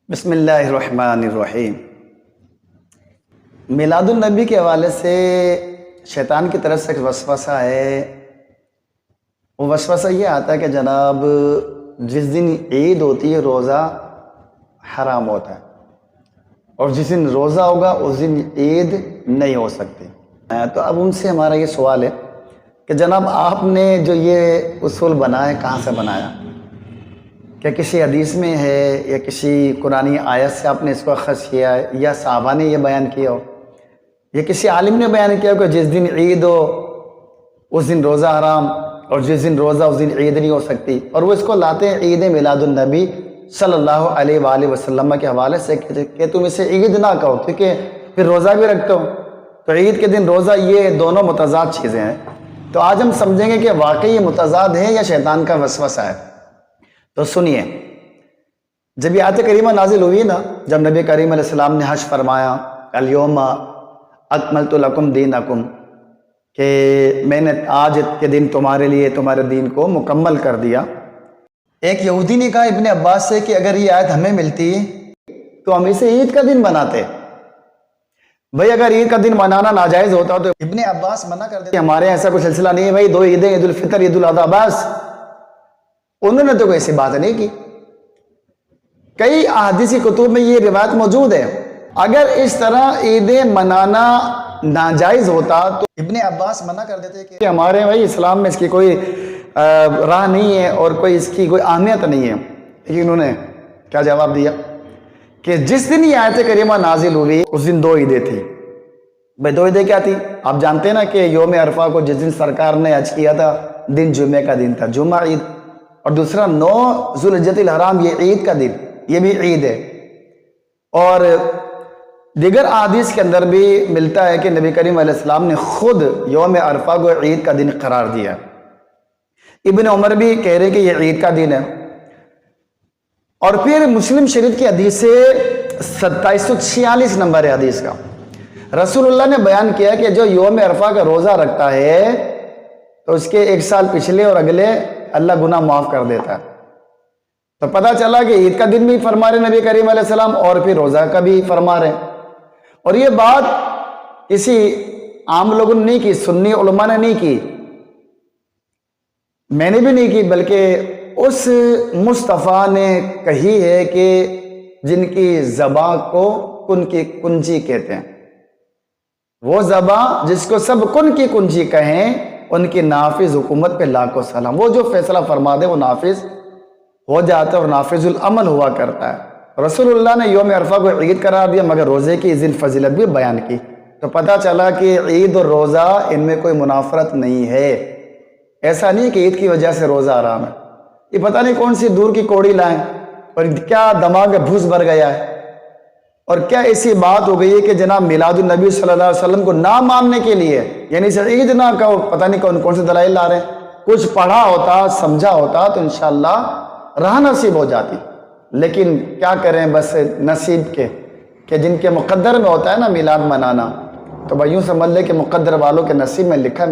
بسم اللہ الرحمن الرحیم۔ میلاد النبی کے حوالے سے شیطان کی طرف سے ایک وسوسہ ہے۔ وہ وسوسہ یہ آتا ہے کہ جناب جس دن عید ہوتی ہے روزہ حرام ہوتا ہے، اور جس دن روزہ ہوگا اس دن عید نہیں ہو سکتی۔ تو اب ان سے ہمارا یہ سوال ہے کہ جناب آپ نے جو یہ اصول بنایا کہاں سے بنایا؟ کیا کسی حدیث میں ہے یا کسی قرآنی آیت سے آپ نے اس کو اخذ کیا ہے، یا صحابہ نے یہ بیان کیا ہو، یا کسی عالم نے بیان کیا ہو کہ جس دن عید ہو اس دن روزہ حرام، اور جس دن روزہ اس دن عید نہیں ہو سکتی؟ اور وہ اس کو لاتے ہیں عید میلاد النبی صلی اللہ علیہ وآلہ وسلم کے حوالے سے کہ تم اسے عید نہ کہو کیونکہ پھر روزہ بھی رکھتے ہو، تو عید کے دن روزہ، یہ دونوں متضاد چیزیں ہیں۔ تو آج ہم سمجھیں گے کہ واقعی یہ متضاد ہے یا شیطان کا وسوسہ ہے۔ تو سنیے، جب یہ آیت کریمہ نازل ہوئی نا، جب نبی کریم علیہ السلام نے حج فرمایا الیوم اکملت لکم دینکم، کہ میں نے آج کے دن تمہارے لیے تمہارے دین کو مکمل کر دیا، ایک یہودی نے کہا ابن عباس سے کہ اگر یہ آیت ہمیں ملتی تو ہم اسے عید کا دن مناتے۔ بھئی اگر عید کا دن منانا ناجائز ہوتا تو ابن عباس منع کر دیتے، ہمارے ایسا کوئی سلسلہ نہیں ہے بھائی، دو عیدیں، عید الفطر عید الاضحیٰ، بس۔ انہوں نے تو کوئی ایسی بات نہیں کی۔ کئی احادیثی کتب میں یہ روایت موجود ہے۔ اگر اس طرح عیدیں منانا ناجائز ہوتا تو ابن عباس منع کر دیتے کہ ہمارے بھائی اسلام میں اس کی کوئی راہ نہیں ہے اور کوئی اس کی کوئی اہمیت نہیں ہے۔ لیکن انہوں نے کیا جواب دیا کہ جس دن یہ آیت کریمہ نازل ہوئی اس دن دو عیدیں تھی۔ بھائی دو عیدیں کیا تھی؟ آپ جانتے ہیں نا کہ یوم عرفہ کو جس دن سرکار نے حج کیا تھا دن جمعے کا دن تھا، جمعہ عید، اور دوسرا 9 ذوالحجۃ الحرام، یہ عید کا دن، یہ بھی عید ہے۔ اور دیگر احادیث کے اندر بھی ملتا ہے کہ نبی کریم علیہ السلام نے خود یوم عرفہ کو عید کا دن قرار دیا۔ ابن عمر بھی کہہ رہے کہ یہ عید کا دن ہے۔ اور پھر مسلم شریف کی حدیث سے 2746 نمبر ہے حدیث کا، رسول اللہ نے بیان کیا کہ جو یوم عرفہ کا روزہ رکھتا ہے تو اس کے 1 سال پچھلے اور اگلے اللہ گناہ معاف کر دیتا ہے۔ تو پتہ چلا کہ عید کا دن بھی فرما رہے نبی کریم علیہ السلام، اور پھر روزہ کا بھی فرما رہے۔ اور یہ بات کسی عام لوگوں نے نہیں کی، سنی علماء نے نہیں کی، میں نے بھی نہیں کی، بلکہ اس مصطفیٰ نے کہی ہے کہ جن کی زبان کو کن کی کنجی کہتے ہیں، وہ زبان جس کو سب کن کی کنجی کہیں، ان کی نافذ حکومت پہ لاکھوں سلام۔ وہ جو فیصلہ فرما دے وہ نافذ ہو جاتا ہے اور نافذ العمل ہوا کرتا ہے۔ رسول اللہ نے یوم عرفہ کو عید قرار دیا، مگر روزے کی عظیم فضیلت بھی بیان کی۔ تو پتہ چلا کہ عید اور روزہ ان میں کوئی منافرت نہیں ہے۔ ایسا نہیں کہ عید کی وجہ سے روزہ حرام ہے۔ یہ پتہ نہیں کون سی دور کی کوڑی لائیں اور کیا دماغ میں بھوس بھر گیا ہے، اور کیا ایسی بات ہو گئی ہے کہ جناب میلاد النبی صلی اللہ علیہ وسلم کو نہ ماننے کے لیے، یعنی اسے عید نہ کہو، پتہ نہیں کون سے دلائل لا رہے ہیں۔ کچھ پڑھا ہوتا، سمجھا ہوتا تو انشاءاللہ راہ نصیب ہو جاتی، لیکن کیا کریں بس نصیب کے، کہ جن کے مقدر میں ہوتا ہے نا میلاد منانا، تو بھائیوں سمجھ لے کہ مقدر والوں کے نصیب میں لکھا